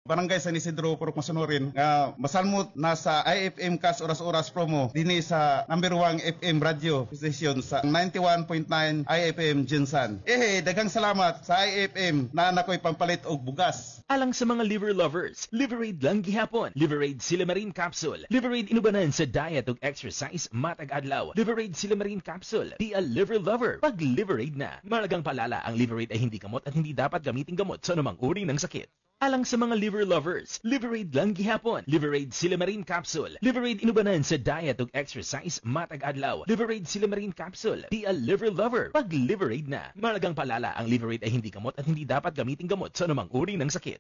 Barangay San Isidro, Purok Masunurin, nga masalmot na sa IFM Kas Oras-Oras promo dini sa number 1 FM radio station sa 91.9 IFM Jinsan. Daghang salamat sa IFM na nakoy pampalit og bugas. Alang sa mga liver lovers, Liverade lang gihapon. Liverade Silimarin Capsule. Liverade inubanan sa diet ug exercise matag adlaw. Liverade Silimarin Capsule. Be a liver lover pag Liverade na. Malagang palala, ang Liverade ay hindi gamot at hindi dapat gamitin gamot sa anumang uri ng sakit. Alang sa mga liver lovers, Liverade lang gihapon. Liverade Silimarin Capsule. Liverade inubanan sa diet ug exercise matag adlaw. Liverade Silimarin Capsule. Be a liver lover pag Liverade na. Malagang palala, ang Liverade ay hindi gamot at hindi dapat gamitin gamot sa anumang uri ng sakit.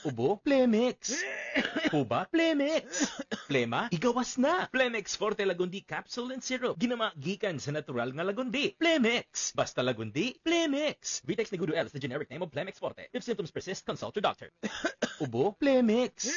Ubo? Plemix. Huba? Plemix. Plema? Igawas na. Plemix Forte Lagundi Capsule and Syrup. Ginama gikan sa natural nga lagundi. Plemix. Basta lagundi, Plemix. Vitex Negudo L is the generic name of Plemix Forte. If symptoms persist, consult your doctor. Ubo? Plemix.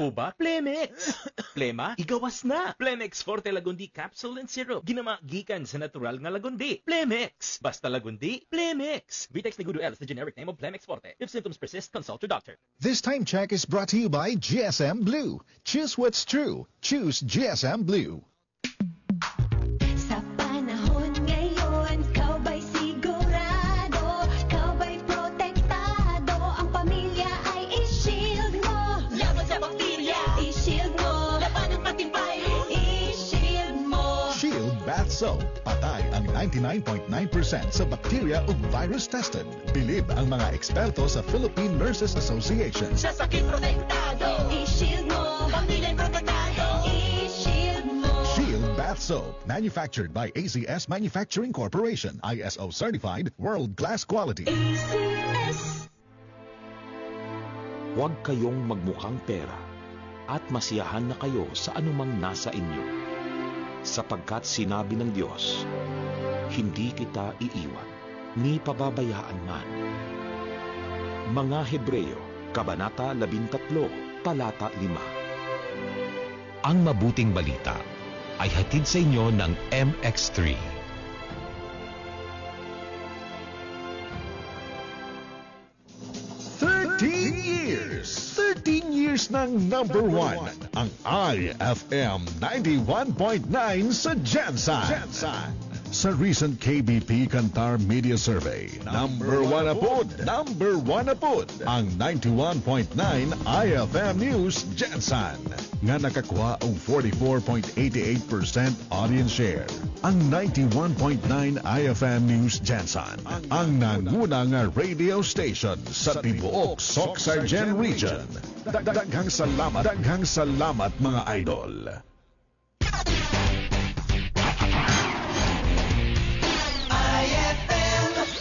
Huba? Plemix. Plema? Igawas na. Plemix Forte Lagundi Capsule and Syrup. Ginama gikan sa natural nga lagundi. Plemix. Basta lagundi, Plemix. Vitex Negudo L is the generic name of Plemix Forte. If symptoms persist, consult your doctor. This time check is brought to you by GSM Blue. Choose what's true. Choose GSM Blue. Sa panahon ngayon, kau ba'y sigurado? Kau ba'y protektado? Ang pamilya ay i-shield mo. Laban sa bakterya, i-shield mo. Laban ng matibay, i-shield mo. Shield Bath Soap. Patay ang 99.9% sa bacteria ug virus tested. Bilib ang mga eksperto sa Philippine Nurses Association. Sa sakit protektado, i-shield mo. Pamilya'y protektado, i-shield mo. Shield Bath Soap. Manufactured by ACS Manufacturing Corporation. ISO certified, world-class quality. ACS. Huwag kayong magmukhang pera at masiyahan na kayo sa anumang nasa inyo. Sapagkat sinabi ng Diyos, hindi kita iiwan, ni pababayaan man. Mga Hebreo, Kabanata 13, Talata 5. Ang mabuting balita ay hatid sa inyo ng MX3. Years. 13 years ng number one. Ang IFM 91.9 sa Jansan. Sa recent KBP Kantar Media Survey, number one na pod ang 91.9 IFM News Jansan nga nakakuha og 44.88% audience share. Ang 91.9 IFM News Jansan ang nanguna nga radio station sa tibuok Soc-Sargen Region. Daghang salamat mga idol.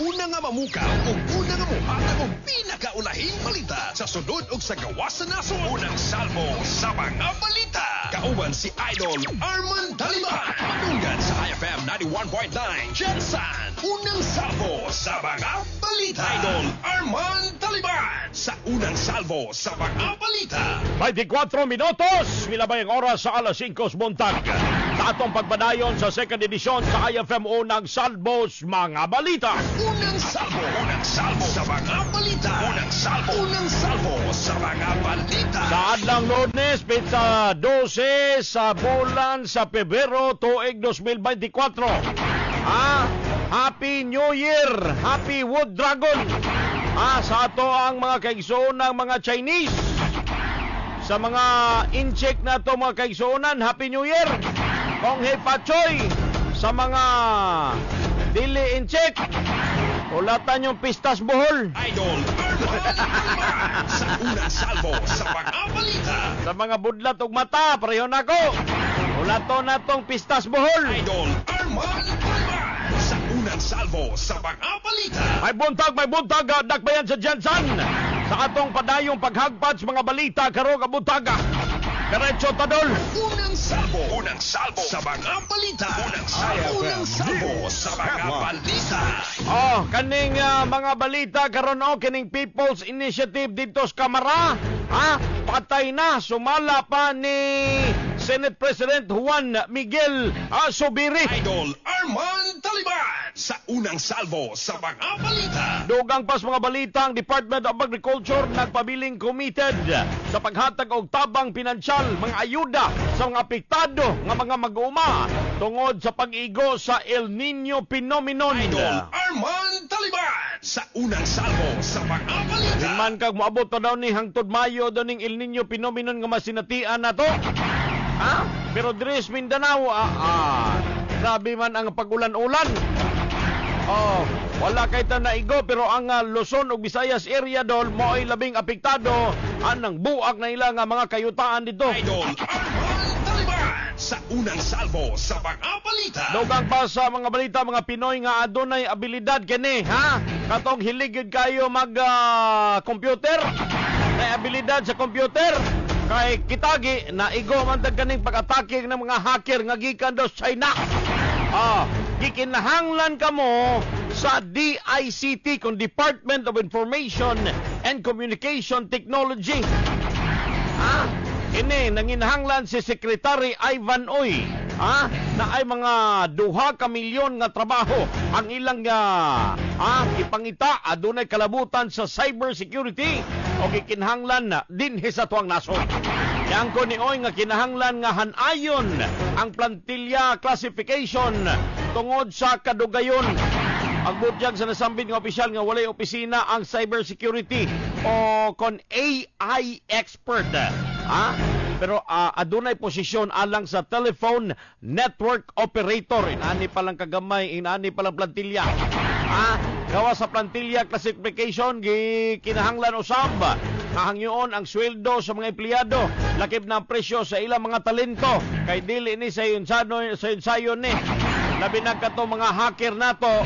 Una nga mamukaw o una nga muhatag o pinakaulahing balita sa sunod o sa gawas sa naso. Unang salmo sa mga balita. Kauban si Idol Arman Taliban. Manunggan sa IFM 91.9 Jansan. Unang salvo sa mga balita. Idol Arman Taliban sa unang salvo sa mga balita. 24 minutos, milabay ang oras sa alas 5 buntag. Sa atong pagbadayon sa second edition sa IFM Unang Salvos Mga Balita. Unang salvo sa mga balita. Unang salvo sa mga balita. Sa adlang Lunes, pizza 12 sa bulan sa Pebrero tuig 2024. Happy New Year! Happy Wood Dragon! Sa ato ang mga kaigsoon ng mga Chinese. Sa mga incheck na to mga kaigsuonan, Happy New Year! Kong Hepachoy! Sa mga dili incheck, ulatan yung pistas buhol. Idol Arman sa unang salvo sa mga balita. Sa mga budlat ug mata, pareho nako. Ulaton na tong pistas buhol. Idol Arman sa unang salvo sa mga balita. May buntag, dakbayan sa Jensen. Sa atong padayong paghagpad sa mga balita karong kabuntaga. Diretso tadol. Unang salvo sa mga balita. Unang salvo sa mga balita. Kaning mga balita karon kining People's Initiative dito sa Kamara. Patay na, sumala pa ni Senate President Juan Miguel Zubiri. Idol Arman Taliban sa unang salvo sa mga balita. Dugang pas mga balita, ang Department of Agriculture nagpabiling committed sa paghatag og tabang pinansyal, mga ayuda sa mga apektado nga mga mag-uuma tungod sa pag-igo sa El Nino phenomenon. Idol Arman Taliban sa unang salvo sa mga balita. Man kag moabot pa daw ni hangtod Mayo daw ning El Nino phenomenon nga masinatian nato. Pero Dres Mindanao, grabe man ang pagulan-ulan. Wala kay ta naigo, pero ang Luzon ug Visayas area dol mo ay labing apektado anang buak na ilang mga kayutaan dito. Idol Arman Taliban sa unang salvo sa mga balita. Dugang pa sa mga balita, mga Pinoy nga adunay abilidad kini, katong hiligid kayo mag computer, may abilidad sa computer. Kay kitagi naigo man tag kaning pag-atake ng mga hacker nga gikan daw China. Gikinahanglan kamo sa DICT kung Department of Information and Communication Technology. Ini nanginahanglan si Secretary Ivan Oy, na ay mga 2 ka milyon nga trabaho ang ilang ipangita adunay kalabutan sa cybersecurity o gikinahanglan na dinhi sa tuwang nasod. Yang ko ni Oy nga kinahanglan nga hanayon ang plantilla classification tungod sa kadugayon. Ang butyag sa nasambit nga opisyal nga walay opisina ang cybersecurity o kon AI expert. Pero adunay posisyon alang sa telephone network operator. Inani palang kagamay, inani palang plantilla. Gawa sa plantilla classification, kinahanglan usab kahangyoon ang sweldo sa mga empleyado, lakip na ang presyo sa ilang mga talento, kay dili ni sa ensayo ni. Labi na kato mga hacker nato,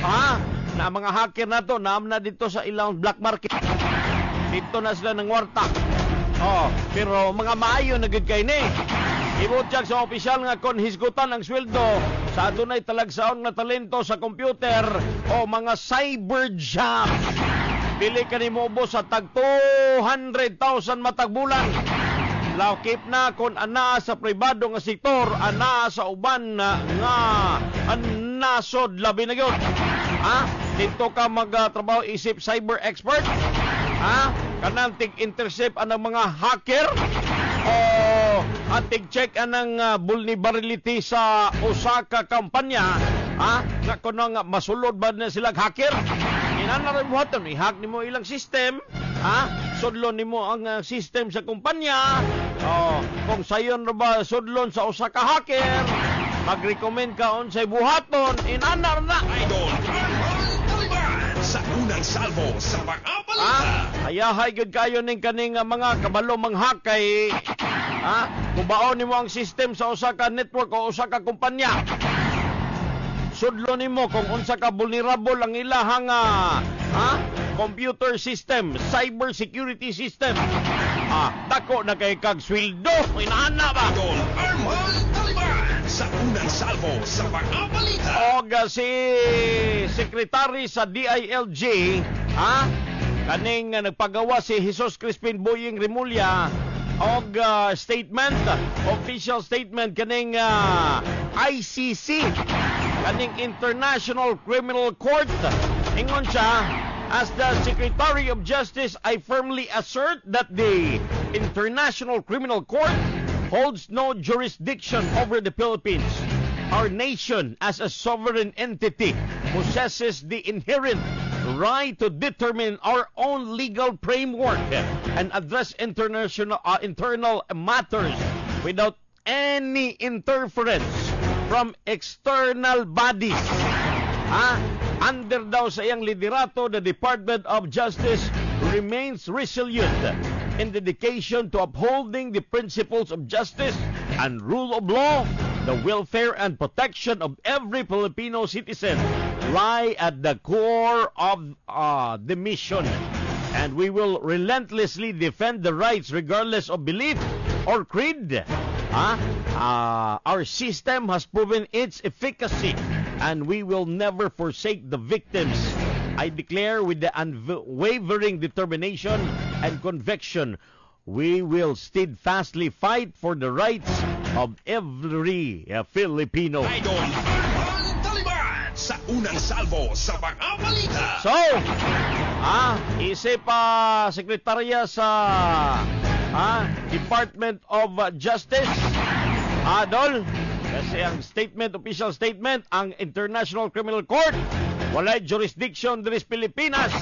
na mga hacker nato naam na dito sa ilang black market. Dito na sila ng warta. Pero mga maayo na gud kay ni. Ibutyag sa opisyal nga kon hisgutan ang sweldo sa adunay talagsaon nga talento sa computer o mga cyber job. Dili ka ni mobo sa tag 200,000 matag bulan. Lakip na kon ana sa pribado nga sektor, ana sa uban nga nasod labi na gyud. Dito ka magtrabaho isip cyber expert. Kanang tig-intercept anang mga hacker o tig-check anang vulnerability sa usa ka kampanya, nga kuno nga masulod ba na sila hacker. Inanaray mo haton, i-hack nimo ilang system, sudlon nimo ang system sa kumpanya. Kung sayon ra ba sudlon sa usa ka hacker, mag-recommend ka unsay buhaton, inanar na. Idol Arman Taliban sa unang salvo sa mga balita. Hayahay gud kayo ning kaning mga kabalo manghack kay kubaon nimo ang system sa usa ka network o usa ka kumpanya. Sudlo nimo kung unsa ka vulnerable ang ilahang computer system, cyber security system. Dako na kay kag sweldo, inaana ba? Idol Arman Taliban sa unang salvo sa mga balita. Og si Secretary sa DILG, kaning nagpagawa si Jesus Crispin Boying Remulla og statement, official statement kaning ICC, kaning International Criminal Court. Ingon siya, as the Secretary of Justice, I firmly assert that the International Criminal Court holds no jurisdiction over the Philippines. Our nation, as a sovereign entity, possesses the inherent right to determine our own legal framework and address internal matters without any interference from external bodies. Under daw sa iyang liderato, the Department of Justice remains resilient in dedication to upholding the principles of justice and rule of law. The welfare and protection of every Filipino citizen lie at the core of the mission. And we will relentlessly defend the rights regardless of belief or creed. Our system has proven its efficacy, and we will never forsake the victims. I declare with the unwavering determination and conviction, we will steadfastly fight for the rights of every Filipino. Idol Arman Taliban sa unang salvo sa mga balita. So, isip sekretarya sa Department of Justice, Adol, kasi ang official statement, ang International Criminal Court walay jurisdiction diri sa Pilipinas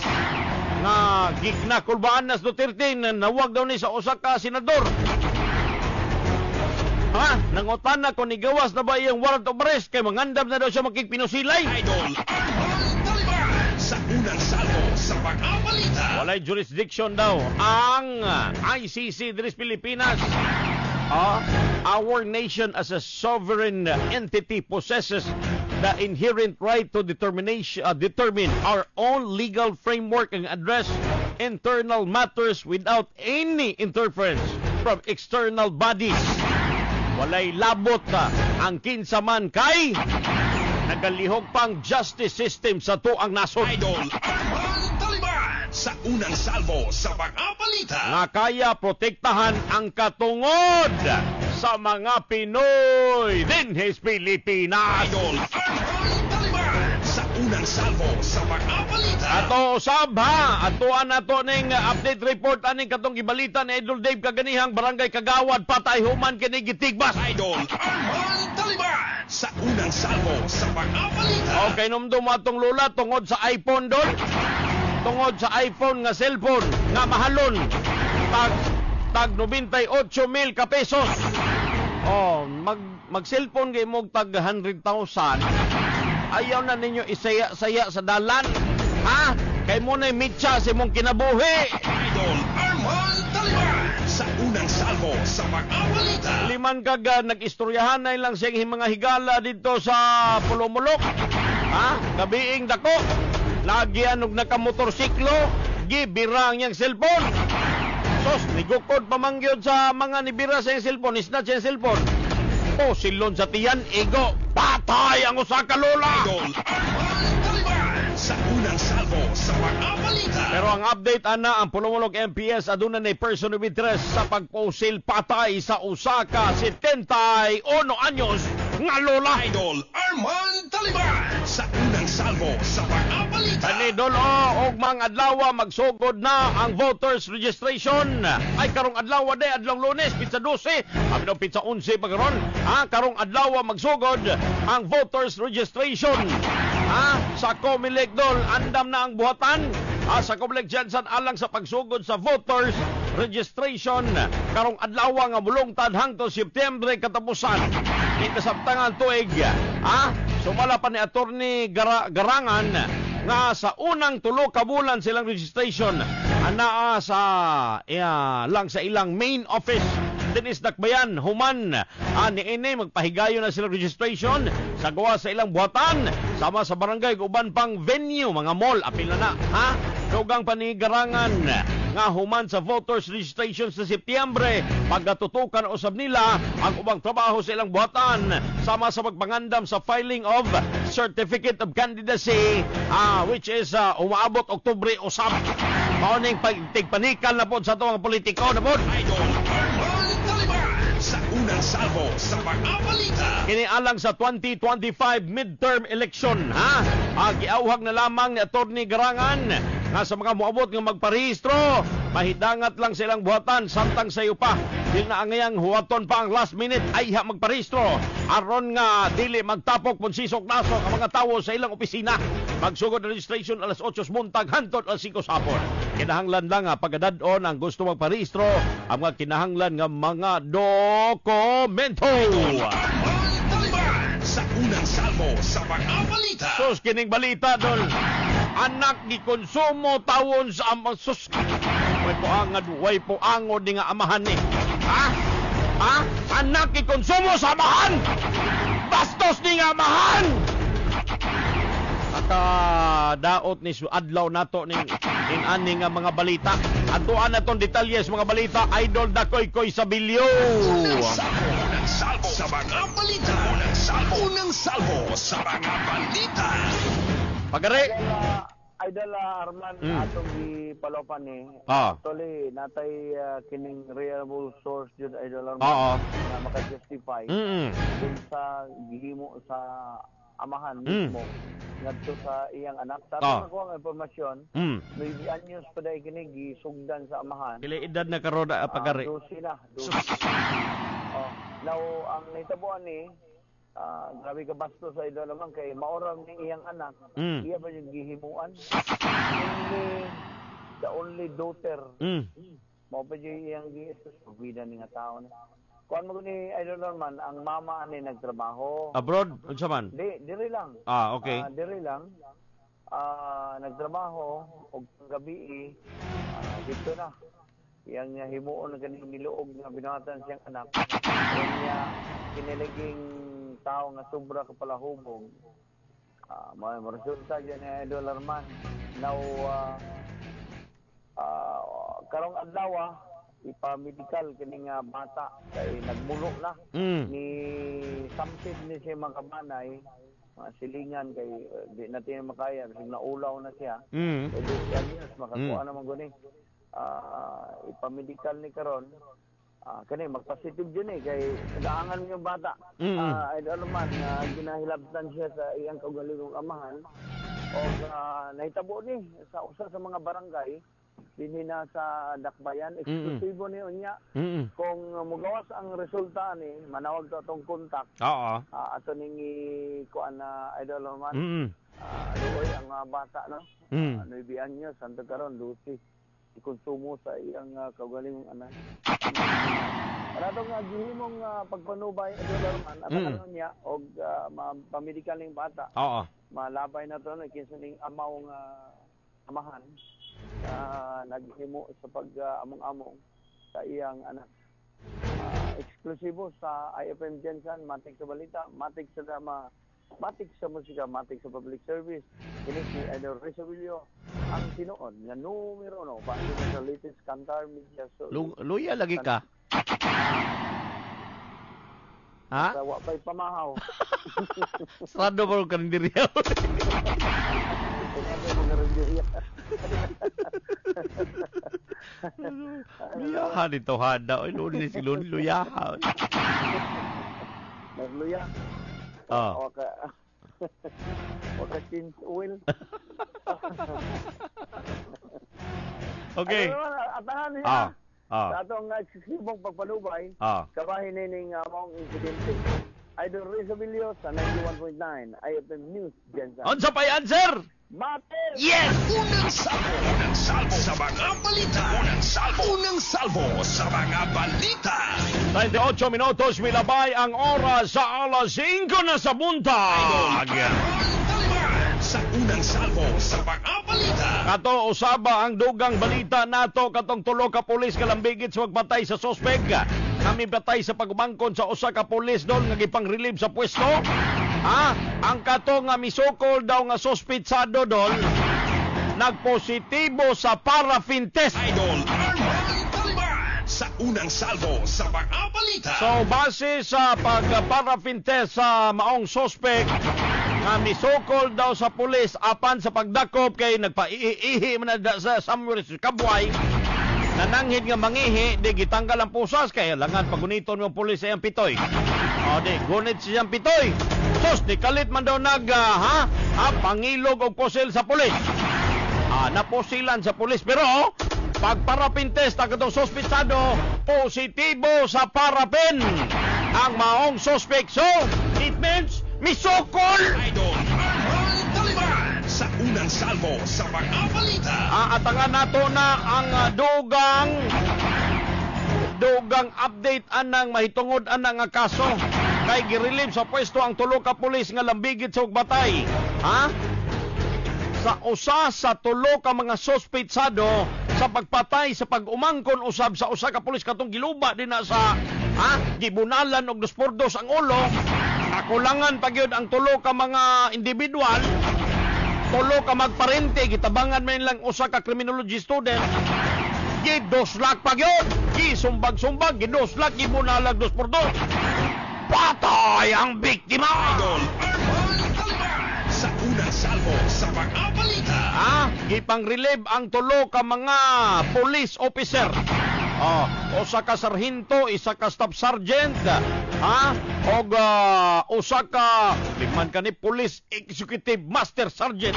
nga gignakulbaan nas Duterte na nawag daw ni sa usa ka senador. Nangutan na kung igawas na ba iyang warrant of arrest kay mangandam na daw siya makikpinusilay. Idol Arman Taliban sa unang salvo sa mga balita. Walay jurisdiction daw ang ICC diri sa Pilipinas. Our nation as a sovereign entity possesses the inherent right to determine our own legal framework and address internal matters without any interference from external bodies. Walay labot ang kinsa man kay nagalihok pang justice system sa tuang nasod. Idol Arman Taliban sa unang salvo sa mga balita. Nga kaya protektahan ang katungod sa mga Pinoy din sa Pilipinas. Idol Arman Taliban sa unang salvo sa mga balita. Ato usab atuan nato ning update report aning katong gibalita ni Idol Dave kaganihang barangay Kagawad patay human kini gitigbas. Idol Arman Taliban sa unang salvo sa mga balita. Okay, numdum atong lula tungod sa iPhone doon. Tungod sa iPhone nga cellphone nga mahalon tag 98,000 ka pesos. Mag cellphone kay mo tag 100,000. Ayaw na ninyo isaya-saya sa dalan. Kay mo na mitsa si mong kinabuhi. Idol Arman Taliban sa unang salvo sa mga balita. Liman kag nag-istoryahan na lang siyang mga higala dito sa Pulumulok. Gabiing dako. Lagi anog nakamotorsiklo, gibirang yang cellphone. Sos, nigukod pamangyod sa mga nibira sa yung cellphone, isnat sa yung cellphone. Silon sa tiyan, ego, patay ang usa ka lola. Idol Arman Taliban sa unang salvo sa mga balita. Pero ang update ang Pulumulok MPS aduna na person of interest sa pagpusil patay sa usa ka 71 anyos nga lola. Idol Arman Taliban sa unang salvo sa mga balita. Idol og mga adlaw magsugod na ang voters registration. Ay karong adlaw adlong Lunes pizza 12, abi daw pizza 11 pagkaron. Karong adlaw magsugod ang voters registration. Sa Comelec dol andam na ang buhatan. Sa Comelec Jensen alang sa pagsugod sa voters registration karong adlaw nga mulungtad hangtod September katapusan. Ikasabtangan tuig. Sumala pa ni Attorney Garangan nga sa unang tulo ka bulan silang registration anaa sa lang sa ilang main office dinis Dakbayan human niini magpahigayon na silang registration sa gawa sa ilang buhatan sama sa barangay uban pang venue mga mall apil na dugang panigarangan nga human sa voters registration sa Setyembre pagkatutukan usab nila ang ubang trabaho sa ilang buhatan sama sa pagpangandam sa filing of certificate of candidacy which is umaabot Oktubre usab. Maoning pagtigpanikan na po sa ito mga politiko na po. Idol Arman Taliban sa unang salvo sa mga balita. Kinialang sa 2025 midterm election giauhag na lamang ni Attorney Garangan nga sa mga moabot nga magparehistro mahidangat lang silang buhatan samtang sayo pa dili na angayang huwaton pa ang last minute ay magparehistro aron nga dili magtapok punsisok nasok ang mga tawo sa ilang opisina. Magsugod na registration alas 8 muntag hantod alas 5 sapon. Kinahanglan lang pagdadon ang gusto magparehistro ang mga kinahanglan nga mga dokumento. Sa unang salvo sa mga balita. Sus kining balita dol. Anak gikonsumo tawon sa amang sus. Way po angod ni nga amahan ni. Anak gikonsumo sa amahan. Bastos ni nga amahan. Daot ni adlaw nato ning ani nga mga balita. Atuan natong detalye sa mga balita Idol Dakoy Sabilio. Unang salvo sa mga balita. Unang salvo sa mga balita. Pagare Idol Arman atong gipalopan ni. Actually natay kining reliable source jud Idol Arman na maka-justify dun sa gihimo sa amahan mismo ngadto sa iyang anak. Sa ato ko ang impormasyon, 9 anyos pa dahil kini gisugdan sa amahan. Pila edad na karon pagari? 12 na. Now, ang nahitabuan ni, grabe ka basto sa idol naman kay maoram ni iyang anak. Iya ba yung gihimuan? The only daughter. Mao pa yung iyang giisus. Pagwida ni nga tao na. Kuan mo ni idol naman, ang mama ni nagtrabaho. Abroad? Unsa man? Diri lang. Okay. Diri lang. Nagtrabaho og gabi dito na. Yang himuon na ganing niluog nga binuhatan siyang anak. Kanya kiniliging tao nga sobra ka pala hubog. Resulta dyan ni Idol Arman. Now, karong adlaw ipamedical kini nga bata kay nagmulo na ni sampid ni siya makabanay silingan kay di natin makaya kasi naulaw na siya pwede siya niya makakuha naman guni ipamedical ni karon kani magpositive din kay nagaangan yung bata idol man ginahilabtan siya sa iyang kaugalingong amahan o nahitabo ni sa usa sa mga barangay dinhi na sa Dakbayan eksklusibo ni unya kung mugawas ang resulta ni manawag to atong kontak ato ning kuan na idol man doy ang bata no 9 anyos santo karon 12 ikonsumo sa iyang kaugalingong anak para daw nga gihimong pagpanubay idol man at ano niya og pamedical ning bata malabay na to no kinsa ning amaw nga amahan naghimo sa pag-among-among sa iyang anak. Eksklusibo sa IFM Jensen, matik sa balita, matik sa drama, matik sa musika, matik sa public service. Kini si Idol Resolio ang tinuod nga numero 1 base sa latest Kantar Media Show. Luya lagi ka. Ha? Sa wapay pamahaw. Sarado mo ka rin diriyaw. Luyahan ito hada. Ay, lunis silun. Luyahan. Nagluya. Waka change oil. Okay. Atahan niya. Sa atong eksklusibong pagpanubay, kabahin ning mong insidente. Idol Resolio sa 91.9 IFM News Jensen. Unsa pa'y answer? Mate! Yes! Unang salvo sa mga balita. Unang salvo sa mga balita. 28 minutos milabay ang oras sa alas 5 na sa buntag. Sa unang salvo sa mga balita. Kato usaba ang dugang balita nato katong tulo ka pulis kalambigit sa pagpatay sa suspek. Kami patay sa pagumangkon sa usa ka pulis doon nga gipang-relieve sa pwesto. Ang kato nga misukol daw nga suspitsado doon nagpositibo sa paraffin test. Idol Arman Taliban sa unang salvo sa mga balita. So base sa pag-paraffin test sa maong suspek nga misukol daw sa pulis apan sa pagdakop kay nagpaiihi man sa somewhere sa Kabway. Nananghid nga mangihi, di gitanggal ang pusas kaya langan paguniton ng pulis sa iyang pitoy. Di gunit siyang pitoy. Sus, di kalit man daw pangilog og posil sa pulis. Naposilan sa pulis pero pagparapin test ang katong suspitsado positibo sa parapin ang maong suspect. So, it means misukol. Idol Arman Taliban sa unang salvo sa mga balita. Atangan nato na ang dugang update anang mahitungod anang nga kaso kay girelieve sa pwesto ang tulo ka pulis nga lambigit sa ugbatay. Sa usa sa tulo ka mga suspitsado sa pagpatay sa pag-umangkon usab sa usa ka pulis katong giluba dinha sa gibunalan og 2 por 2 ang ulo. Nakulangan pagyud ang tulo ka mga individual. Tulo ka magparente gitabangan man lang usa ka criminology student. Gidoslak pagyud, gisumbag-sumbag, gidoslak, gibunalag 2 por 2. Patay ang biktima. Idol Arman Taliban sa unang salvo sa mga balita. Gipang-relieve ang tulo ka mga police officer Usa ka sarhinto, isa ka staff sergeant, og usa ka liman ka ni police executive master sergeant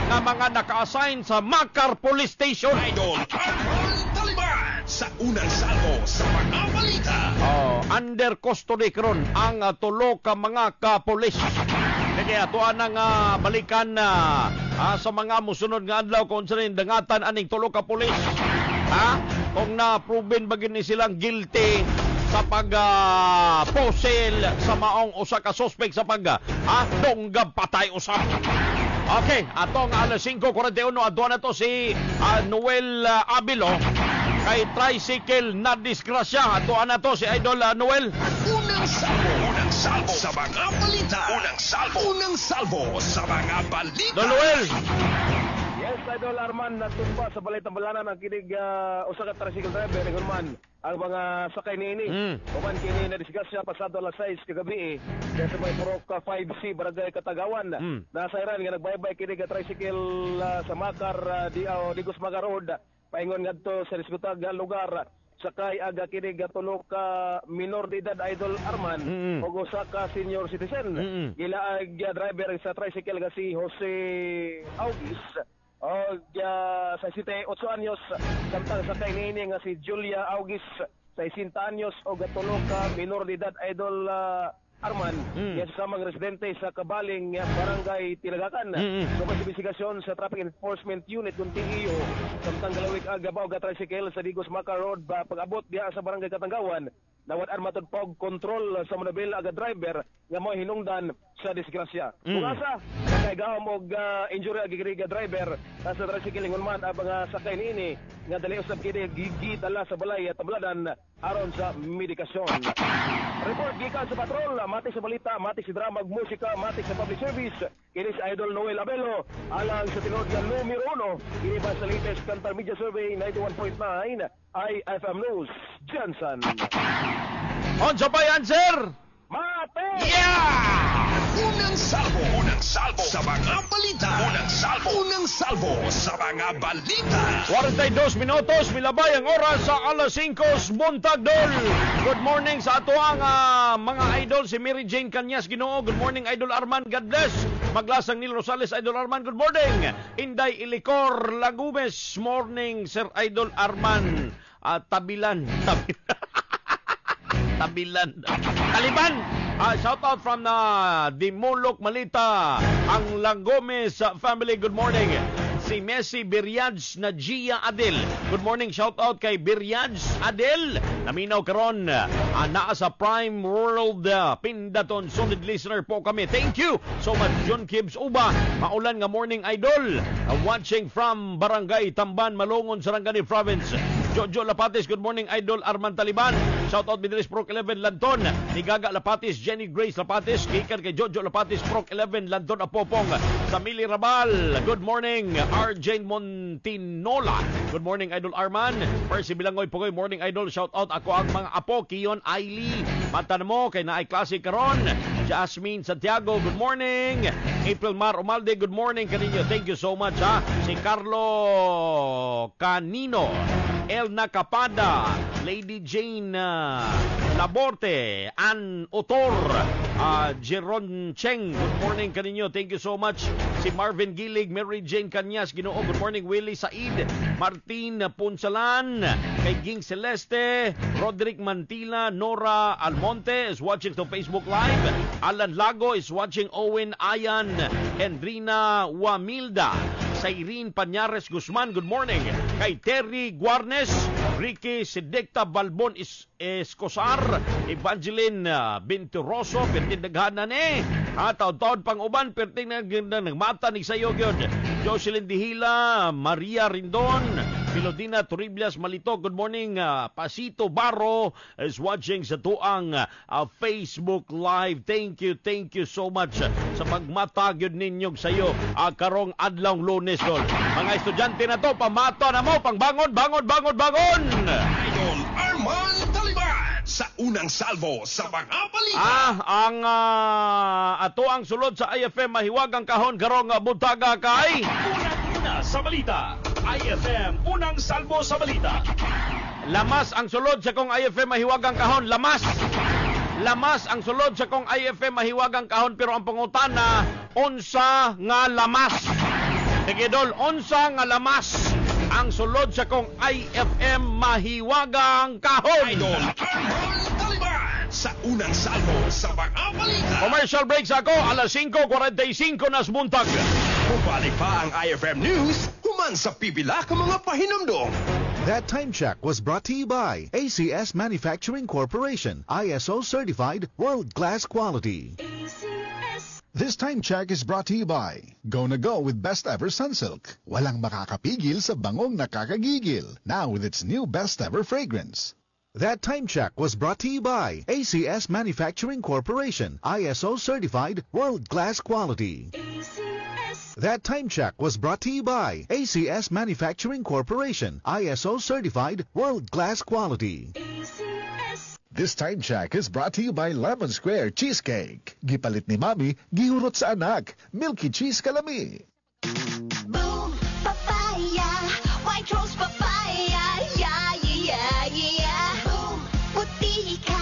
nga mga naka-assign sa Makar Police Station. Idol Arman Taliban sa unang salvo sa mga balita. Under custody karon ang tulo ka mga ka-police. Kaya atuan nang balikan sa mga musunod nga adlaw kung saan dangatan aning tulo ka pulis. Kung na-proven bagin ni silang guilty sa pag-posil sa maong usa ka suspect sa donggab patay usap. Okay, atong alas 5:41 aduan na to si Noel Abilo kay tricycle na disgrasya. Aduan na to si Idol Noel. Unang salvo sa mga balita. Unang salvo sa mga balita. Don Noel. Yes, Idol Arman, natumba sa balita balanan ang kinig usa ka tricycle driver ni Gurman ang mga sakay niini. Uban kini na disgrasya pasado alas 6 kagabi sa may Poroka 5C Barangay Katagawan. Nasayran nga nagbaybay kini ka tricycle sa Makar Digos Maga Road paingon ngadto sa diskutag lugar. Sakay aga kini tulo ka minor de edad Idol Arman ug usa ka senior citizen. Gilaag driver sa tricycle nga si Jose Augis og sa 78 anyos samtang sakay niini nga si Julia Augis sa 60 anyos og tulo ka minor de edad Idol Arman, yes, sa mga residente sa Kabaling Barangay Tilagakan. So, investigasyon sa Traffic Enforcement Unit ng TEO samtang galawik agabaw ga tricycle sa Digos Makar Road pag-abot diha sa Barangay Katanggawan nawad matod pog control sa monobil aga driver nga mo hinungdan sa disgrasya. Kung asa kay gahom og injury agi driver sa tricycle ingon man ang mga sakay niini nga dali usab kini gigidala sa balay at tabladan aron sa medikasyon. Report gikan sa patrol, mati sa balita, mati sa drama ug musika, mati sa public service. Kini si Idol Noel Abelo alang sa tinod nga numero 1 kini ba sa latest Kantar Media Survey 91.9 IFM News Johnson. On sa pa answer. Mate! Yeah! Unang salvo sa mga balita. Unang salvo sa mga balita. 42 minutos, milabay ang oras sa alas 5 buntag dol. Good morning sa ato ang mga idol, si Mary Jane Cañas Ginoo. Good morning Idol Arman, God bless. Maglasang Nil Rosales, Idol Arman, good morning. Inday Ilicor Lagumes, morning Sir Idol Arman. Tabilan. Taliban. Shout out from Dimulok Malita, ang Langomes family. Good morning. Si Messi Biryaj na Gia Adel. Good morning, shout out kay Biryaj Adel. Naminaw karon naa sa Prime World Pindaton. Solid listener po kami. Thank you so much, John Gibbs Uba. Maulan nga morning idol. Watching from Barangay Tamban, Malongon, Sarangani Province. Jojo Lapatis, good morning Idol Arman Taliban. Shout out Midris Proc 11 Lanton. Ni Gaga Lapatis, Jenny Grace Lapatis. Kikan kay Jojo Lapatis Proc 11 Lanton Apopong. Sa Mili Rabal, good morning RJ Montinola. Good morning Idol Arman. Percy Bilangoy Pugoy, morning Idol. Shout out ako ang mga apo Kiyon Ailey. Matan mo kay naay klase karon. Jasmine Santiago, good morning. April Mar Umalde, good morning kaninyo. Thank you so much ha. Si Carlo Canino, Elna Capada, Lady Jane Laborte, Ann Otor, Jeron Cheng, good morning kaninyo. Thank you so much. Si Marvin Gilig, Mary Jane Cañas Ginoo, good morning. Willie Said, Martin Punsalan, kay Ging Celeste, Roderick Mantila, Nora Almonte is watching to Facebook Live. Alan Lago is watching. Owen Ayan, Endrina Wamilda, Sairine Pañares Guzman, good morning. Kay Terry Guarnes, Ricky Sidekta Balbon Escosar, Evangeline Binturoso, pertin naghanan taon-taon pang uban, pertin nagmata ni sayo yun. Jocelyn Dihila, Maria Rindon, Pilodina Torriblias Malito, good morning. Pasito Barro is watching sa tuang Facebook Live. Thank you so much sa pagmatag yun ninyong sayo karong adlong Lunes dol. Mga estudyante na to, pamato na mo, pangbangon. Idol Arman Taliban sa unang salvo sa mga balita. Ang ato ang sulod sa IFM mahiwagang kahon karong buntaga kay Unang sa balita. IFM Unang Salvo sa Balita. Lamas ang sulod sa kong IFM mahiwagang kahon. Lamas. Lamas ang sulod sa kong IFM mahiwagang kahon, pero ang pangutana, unsa nga lamas? Tigidol, unsa nga lamas ang sulod sa kong IFM mahiwagang kahon? Idol Arman Taliban sa unang salmo sa mga balita. Commercial breaks ako, alas 5:45 na buntag. Bumalik pa ang IFM News, human sa pipila ka mga pahinumdom. That time check was brought to you by ACS Manufacturing Corporation, ISO certified world-class quality. This time check is brought to you by Go na Go with Best Ever Sunsilk. Walang makakapigil sa bangong nakakagigil. Now with its new Best Ever fragrance. That time check was brought to you by ACS Manufacturing Corporation, ISO certified world-class quality. That time check was brought to you by ACS Manufacturing Corporation, ISO certified world-class quality. This time check is brought to you by Lemon Square Cheesecake. Gipalit ni Mami, gihurot sa anak. Milky Cheese Kalami. Boom, papaya, white rose papaya, yeah, yeah, yeah. Boom, puti ka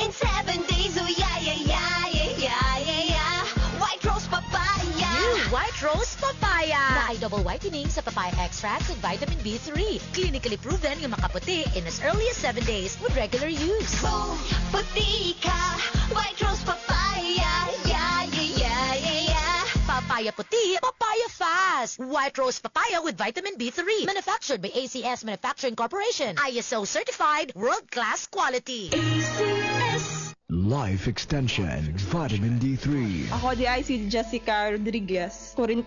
in 7 days, oh yeah, yeah, yeah, yeah, yeah, yeah. White rose papaya. New White Rose Papaya. Na ay double whitening sa papaya extracts with vitamin B3. Clinically proven yung makaputi in as early as 7 days with regular use. Boom, puti ka, white rose papaya, yeah, yeah, yeah, yeah, yeah. Papaya puti, papaya fast. White Rose Papaya with vitamin B3. Manufactured by ACS Manufacturing Corporation. ISO certified world-class quality. ACS. Life Extension Vitamin D3. Ako di ay si Jessica Rodriguez, 48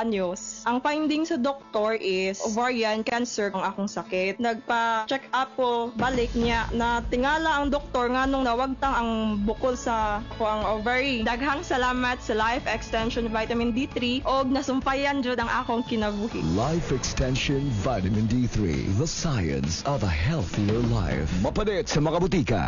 anyos. Ang finding sa doktor is ovarian cancer ang akong sakit. Nagpa-check up ko balik niya na tingala ang doktor nga nung nawagtang ang bukol sa ako ang ovary. Daghang salamat sa Life Extension Vitamin D3 og nasumpayan jud ang akong kinabuhi. Life Extension Vitamin D3. The science of a healthier life. Mapalit sa mga butika.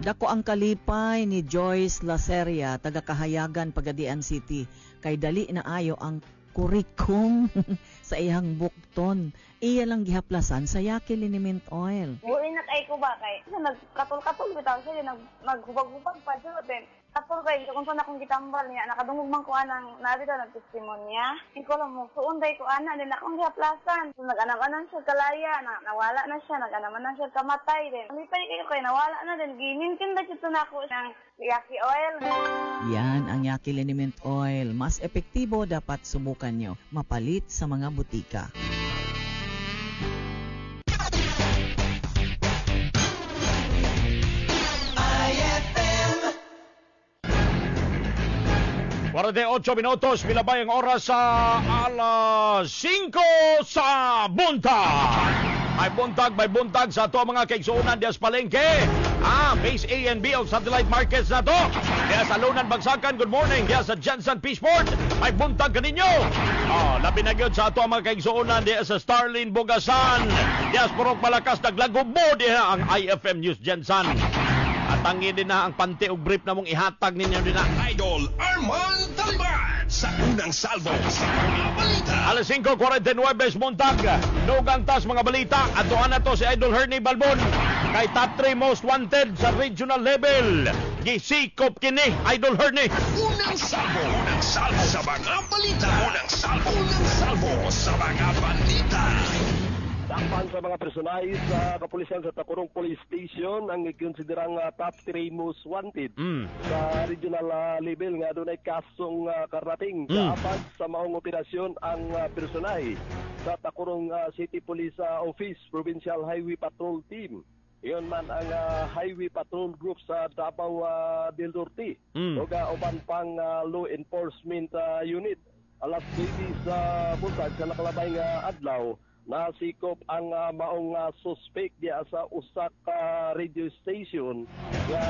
Dako ang kalipay ni Joyce Laceria, taga Kahayagan, Pagadian City. Kay dali na ayo ang kurikum sa iyang bukton. Iya lang gihaplasan sa Yaki Liniment Oil. Buinat ay ko ba kay nagkatol-katol bitaw siya maghubag-hubag pa siya then katol kay kung saan akong gitambal niya nakadungog man ko anang narito nagtestimonya ko lang mo suon day ko ana din akong gihaplasan so, nag-anam-anam siya kalaya nawala na siya nag-anam-anam siya kamatay din lipay kayo kay nawala na din ginintin ba siya nako ng Yaki Oil. Yan ang Yaki Liniment Oil. Mas epektibo, dapat subukan nyo. Mapalit sa mga butika. Para 8 minutos, milabay ang oras sa alas 5 sa buntag. May buntag sa ato mga kaigsuunan dias palengke. Base A and B of satellite markets na to. Diya sa Lunan Bagsakan, good morning. Diya sa Jensen Fishport, may buntag ka ninyo. Labi na gyud sa ato mga kaigsuunan diya sa Starlin Bugasan. Diya sa Purok Malakas, naglagubo diya ang IFM News Jensen. At tangin din na ang panty ug brief na mong ihatag ninyo din na. Idol Arman Taliban sa unang salvo sa mga balita. Alas 5:49 buntag. Dugang tas mga balita. Atuan na to si Idol Hernie Balbon. Kay top 3 most wanted sa regional level. Gisikop kini Idol Hernie. Unang salvo sa mga balita. Unang salvo sa mga balita. Takpan sa mga personahe sa kapulisan sa Takurong Police Station ang ikonsiderang top 3 most wanted sa regional level nga doon ay kasong karating sa apat sa maong operasyon ang personahe sa Takurong City Police Office Provincial Highway Patrol Team. Iyon man ang Highway Patrol Group sa Davao del Norte o uban pang law enforcement unit. Alas 20 sa buntag sa nakalabay nga adlaw nasikop ang maong suspect diya sa usa ka radio station nga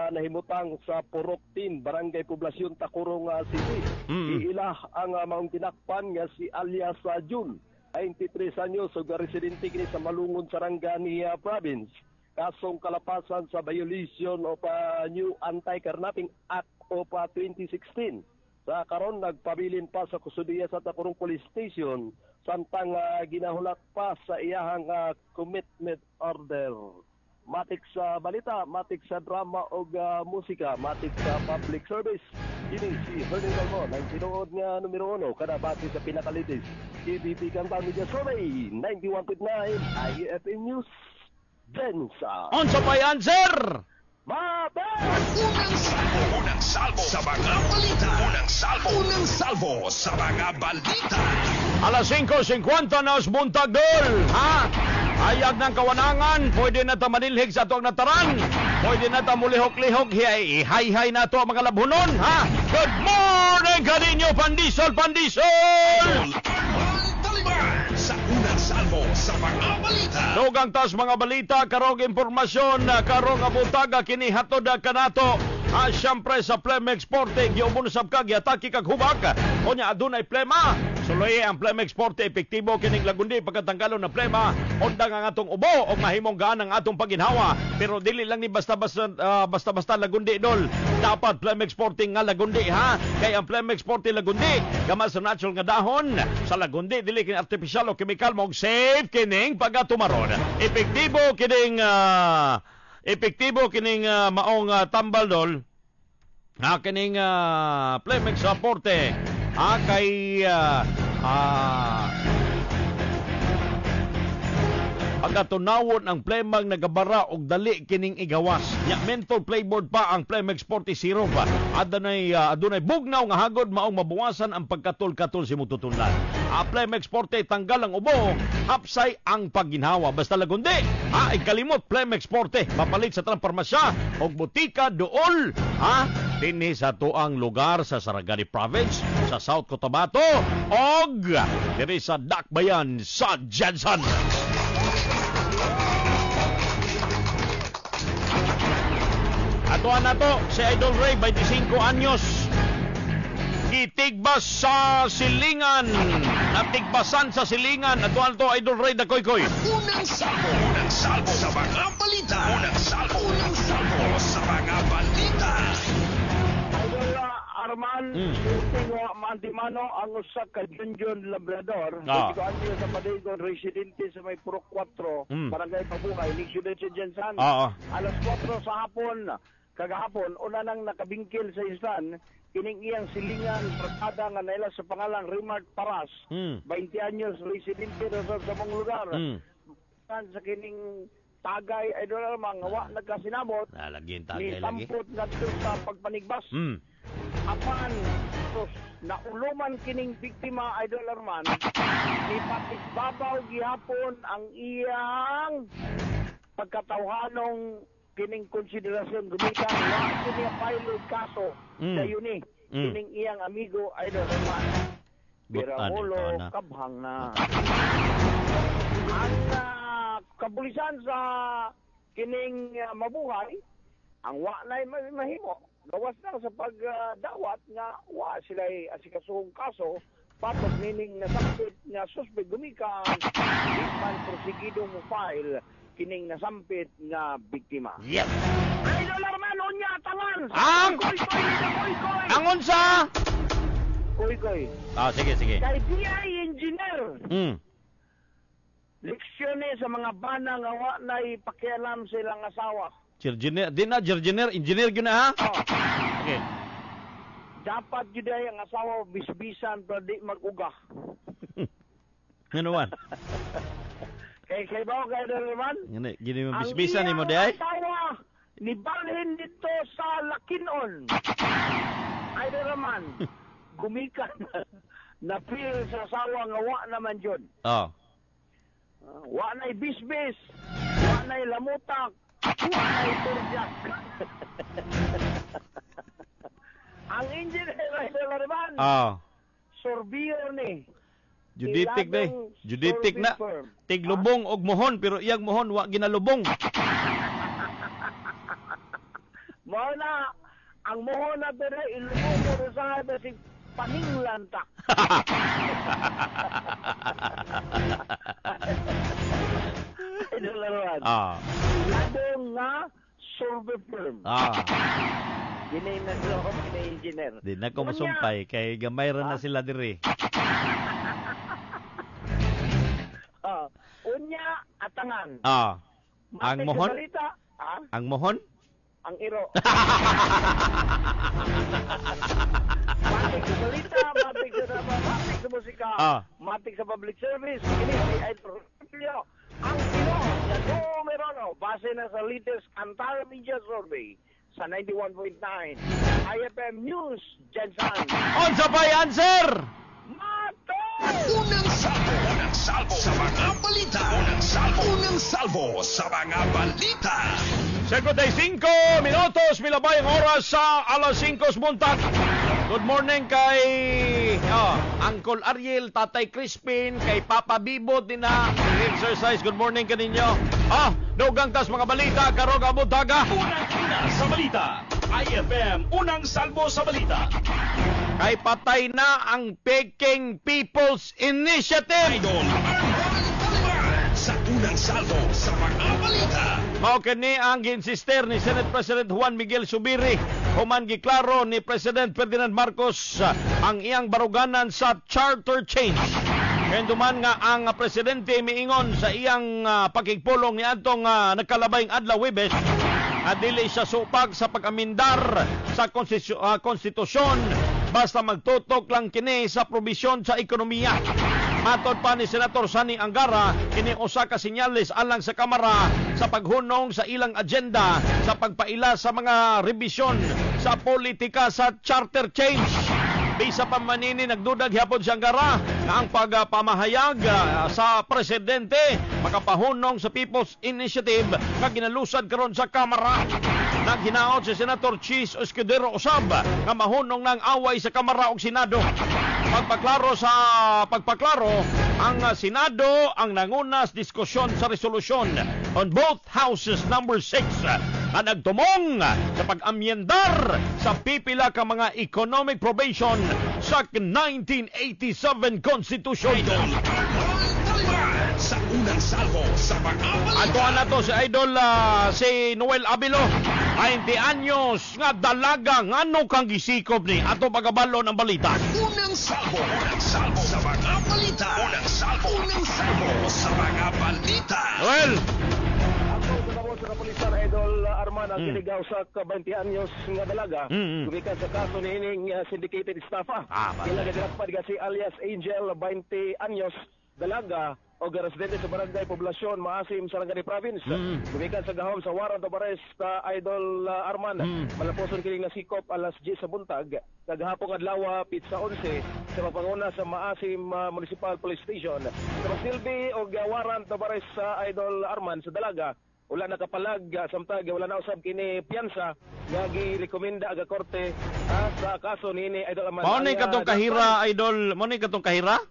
nahimutang sa Purok 10, Barangay Poblasyon, Takurong City. Iilah ang maong tinakpan nga si alias Jun, 23 anyos, ug residente kini sa Malungon, Sarangani Province. Kasong kalapasan sa violation of New Anti-Kidnapping Act of 2016. Sa karon nagpabilin pa sa kusudiya sa Takurong Police Station samtang ginahulak pa sa iyahang commitment order. Matik sa balita, matik sa drama o musika, matik sa public service. Kini si Hernan Dalmo, ng tinuod nga numero 1, kada bati sa pinakalitis. KBP Kantang Media Survey, 91.9, IFM News, Densa. On sa pay answer! Unang salvo sa mga balita. Unang salvo sa mga balita. Alas 5:50 na buntag dol, ha? Hayag ng kawanangan, pwede na ta manilhig sa ato ang nataran. Pwede na ta mulihok-lihok, hi-hi na to ang mga labhunon, ha? Good morning, kaninyo, Pandisol! Sa unang salvo sa mga balita. Dugang tas mga balita, karong impormasyon, karong abutaga, kinihatod kanato. Siyempre sa Plemex Porte, giubunsab kag yataki kag hubak. O nya adunay plema. Suloy ang Plemex Porte, epektibo kining lagundi pagkatanggalon na plema. Undang ang atong ubo o mahimong gaan ang atong paginhawa. Pero dili lang ni basta-basta lagundi dol. Dapat Plemex Porte nga lagundi, ha? Kay ang Plemex Porte lagundi, gamas sa natural nga dahon. Sa lagundi dili kini artificial o chemical mo safe kining pagatumaron. Epektibo kining maong tambal dol. Kining Plemex Porte kay pagatunawon ang plemang nagabara og dali kining igawas. Ya menthol flavored pa ang Plemex Porte syrup. Adunay bugnaw nga hagod maong mabawasan ang pagkatul-katul si mututulan. Plemex Porte tanggal ang ubo, hapsay ang pagginhawa. Basta lagundi, ikalimot Plemex Porte. Mapalit sa transformasya og butika dool, dinhi sa tuang lugar sa Sarangani Province, sa South Cotabato og diri sa Dakbayan sa Jensen. Atuan na to, si Idol Ray, 25 anyos. Itigbas sa silingan. Natigbasan sa silingan. Atuan to, Idol Ray, dakoy-koy. Unang salvo sa mga balita. Unang salvo sa mga balita. Idol Arman, shooting Mantimano ang usa ka Junjun Labrador. Ito anyo sa Padayon, residente sa may Purok 4, Barangay Pabuhay, Nixudet sa Jensan. Alas 4 sa hapon, kagahapon, una nang nakabingkil sa islan, kining iyang silingan, prakada nga naila sa pangalang Rimart Paras, 20 anyos, residente sa mong lugar. Sa kining tagay, Idol Arman, nga nagkasinabot, ni tampot nga sa pagpanigbas. Apan, nauluman kining biktima, Idol Arman, ipatisbabaw gihapon ang iyang pagkatawhanong kining konsiderasyon gumikan wa kini file kaso sa yuni kining iyang amigo Idol Arman. Biramulo kabhang na. Ang kapulisan sa kining mabuhay ang wa na mahimo. Gawas lang sa pagdawat nga wa sila'y asikasuhong kaso patok nining nasakit nga suspect gumikan isman prosigidong mo file kining nasampit nga biktima. Yes! Idol Arman, unya, tangan! Ang unsa? Koy. Sige. Kay DI Engineer. Leksyon sa mga bana nga wa na'y pakialam sa ilang asawa. Engineer, engineer yun na, ha? Okay. Dapat yun ang asawa bisbisan pero di mag-uga. Ano man? Kay ba kay naman? Gini mo bisbisan ni mo day? Ang asawa ni balhin dito sa Lakinon. Ay naman. Gumikan na feel sa asawa nga wa naman yun. Wa na'y bisbis. Wa na'y lamutak. Ay, turjak. Ang engineer naman. Sorbiyo ni. Juditik na. Tiglubong og mohon pero iyang mohon wa ginalubong. Mao na ang mohon na pero ilubong mo sa si paninglan ta. Idolaran. Ladong nga survey firm. Ginay na sila engineer. Di na ko masumpay kay gamay ra na sila diri. tangan. Ang Matik mohon? sa balita. Ang mohon? Ang iro. Matik sa balita, matik sa musika, matik sa public service. Ini si Idol Ramon. Ang Pino, sa numero 1, base na sa latest Kantar Media Survey sa 91.9 IFM News, Jensen. On sa pay answer! Unang salvo sa mga balita. Unang salvo sa mga balita. 55 minutos, milabay ang oras sa alas 5 buntag. Good morning kay Uncle Ariel, Tatay Crispin, kay Papa Bibot din na exercise. Good morning kaninyo. Dugang tas mga balita, karong abuntaga. Unang-una sa balita. IFM Unang Salvo sa Balita. Kay patay na ang Peking People's Initiative. Idol sa Unang Salvo sa mga balita. Mao kini ang ginsister ni Senate President Juan Miguel Zubiri. Human giklaro ni President Ferdinand Marcos ang iyang baruganan sa charter change. Kenduman nga ang presidente miingon sa iyang pagkigpulong ni adtong nagkalabayng adlaw Huwebes at dili siya supag sa pag-amindar sa konstitusyon basta magtutok lang kini sa probisyon sa ekonomiya. Matod pa ni Senator Sani Angara, kini usa ka senyales alang sa Kamara sa paghunong sa ilang agenda sa pagpaila sa mga revisyon sa politika sa charter change. Bisa pa manini nagdudag hapon si Angara na ang pagpamahayag sa presidente makapahunong sa People's Initiative nga ginalusad karon sa Kamara. Naghinaot si Senator Chis Escudero usab nga mahunong ng away sa Kamara ug Senado. Pagpaklaro, ang Senado ang nangunas diskusyon sa resolusyon on both houses number 6 na nagtumong sa pag-amyendar sa pipila ka mga economic probation sa 1987 Constitution. Sa Unang Salvo sa mga balita. Ato na to si Idol si Noel Abilo. 20 anyos nga dalaga ngano kang gisikop ni ato pagabalo ng balita. Unang salvo sa mga balita. Unang salvo sa mga balita. Well, sa kapulisan Idol Arman ang kinigaw sa 20 anyos nga dalaga gumikan sa kaso ni ining syndicated estafa. Ilagay si alias Angel 20 anyos dalaga o residente sa barangay Poblasyon Maasim sa Sarangani Province. Gumikan sa gahom sa warrant of arrest Idol Arman. Malaposon kining nasikop alas 10 sa buntag kagahapon adlaw pizza 11 sa mapanguna sa Maasim Municipal Police Station. Sa silbi og warrant of arrest Idol Arman sa dalaga wala nakapalag samtang wala na usab kini piyansa nga girekomenda aga korte sa kaso ni Idol Arman. Mao ni katong kahira Idol, mao ni katong kahira?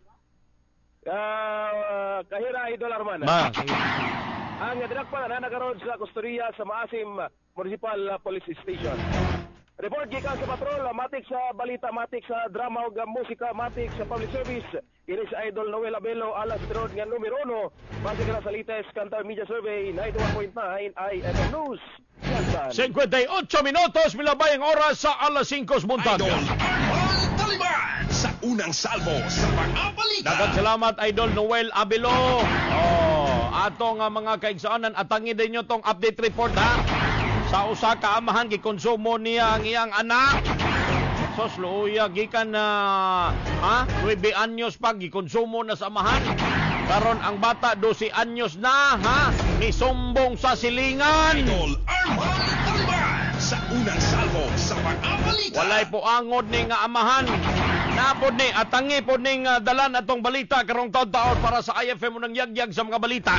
Kahira Idol Arman. Ang dinakpan na nagaroon sa kustoriya sa Maasim Municipal Police Station. Report gikan sa patrol, matik sa balita, matik sa drama ug musika, matik sa public service. Kini sa Idol Noel Abelo alas tinud nga numero 1 base sa latest Kantar Media Survey 91.9 IFM News. 58 minutos milabay ang oras sa alas 5 buntag. Sa Unang Salvo sa mga balita. Daghang salamat Idol Noel Abelo. Ato nga mga kaigsuanan atangin din nyo tong update report ha. Sa usa ka amahan gikonsumo niya ang iyang anak. Sos luya gikan na 9 anyos pa gikonsumo na sa amahan. Karon ang bata 12 anyos na nisumbong sa silingan. Idol Arman Taliban sa Unang Salvo sa mga balita. Walay po angod ni nga amahan. Napod ni atangi pod ning dalan atong balita karong taon-taon para sa IFM unang yagyag sa mga balita.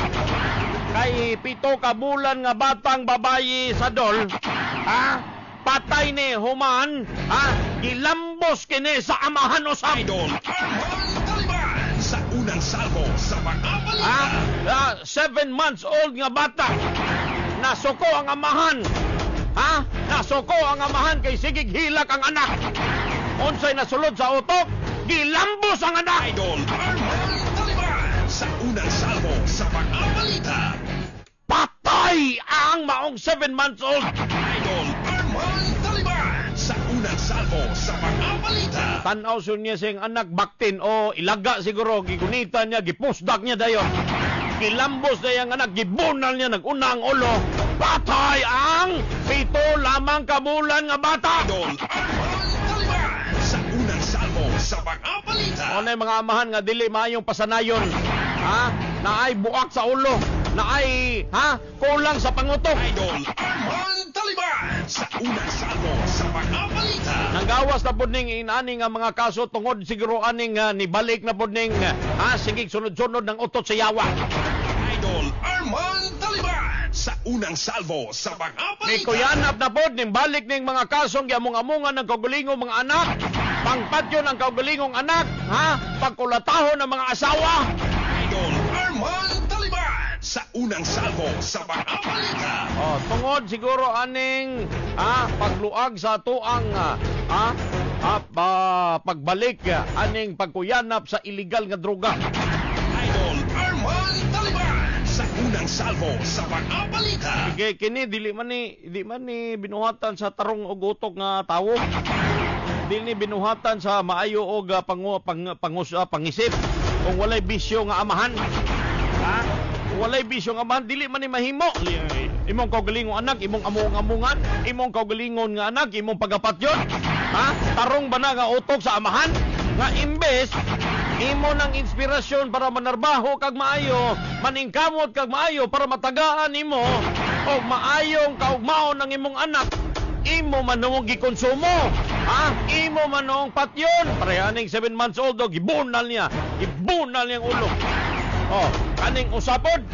Kay 7 ka bulan nga batang babayi sa Dol, patay ni human, gilambos kini sa amahan usab. Idol Arman Taliban sa Unang Salvo sa mga balita. 7 months old nga bata. Nasuko ang amahan. Nasuko ang amahan kay sigig hilak ang anak. Unsay nasulod sa utok, gilambos ang anak. Idol Arman Taliban sa Unang Salvo sa mga balita. Patay ang maong 7 months old. Idol Arman Taliban sa Unang Salvo sa mga balita. Tanaw sun niya siyang anak baktin o ilaga siguro, gigunita niya, gipusdak niya dayon. Gilambos na yung anak, gibunal niya, nag-una ang ulo. Patay ang 7 lamang kabulan nga bata. Idol Arman Taliban sa unang salmo sa mga balita. O na yung mga amahan nga dili maayong pasanayon. Naay buak sa ulo. Naay kulang sa pangutok. Idol Arman Taliban sa unang salmo sa mga balita. Nanggawas na po ning inani nga mga kaso tungod siguro aning nibalik na po ning sigig sunod-sunod ng utot sa yawa. Idol Arman Taliban sa unang salvo sa mga balita. Nikuyanap na po ning balik ning mga kasong giamong-amungan ng kaugulingong mga anak. Pangpatyo ng kaugulingong anak. Pagkulatahon ng mga asawa. Idol Arman Taliban sa unang salvo sa mga balita. Tungod siguro aning pagluag sa tuang pagbalik aning pagkuyanap sa illegal nga droga. Idol Arman Taliban sa unang salvo sa mga balita. Sige, kini dili man ni binuhatan sa tarong og utok nga tawo. Dili ni binuhatan sa maayo og pangisip. Kung walay bisyo nga amahan. Walay bisyo nga amahan, dili man ni mahimo. Imong kaugalingong anak, imong among-amungan, imong kaugalingon nga anak, imong pagapatyon. Tarong ba na nga utok sa amahan? Nga imbes imo ng inspirasyon para manarbaho kag maayo, maningkamot kag maayo para matagaan nimo og maayong kaugmaon ng imong anak. Imo manong gikonsumo, imo manong patyon. Parehaning 7 months old gibunal niya ang ulo. Kaning usapod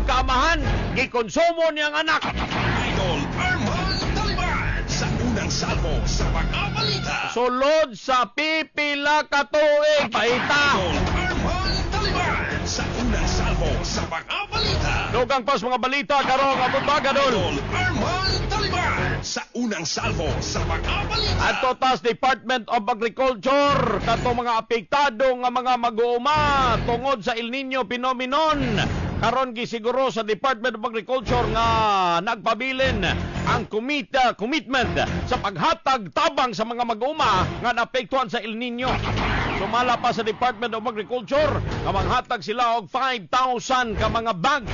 kaamahan, gikonsumo niyang anak. Idol Arman Taliban sa unang salvo sa mga balita. Sulod sa pipila ka tuig, paita. Idol Arman Taliban sa unang salvo sa mga balita. Dugang pas mga balita karong abot bagadol. Idol Arman Taliban sa unang salvo sa mga balita. At tas Department of Agriculture kato mga apektado nga mga mag-uuma tungod sa El Nino phenomenon. Karon gisiguro sa Department of Agriculture nga nagpabilin ang commitment sa paghatag tabang sa mga mag-uuma nga naapektuhan sa El Nino. Sumala pa sa Department of Agriculture nga maghatag sila og 5,000 ka mga bags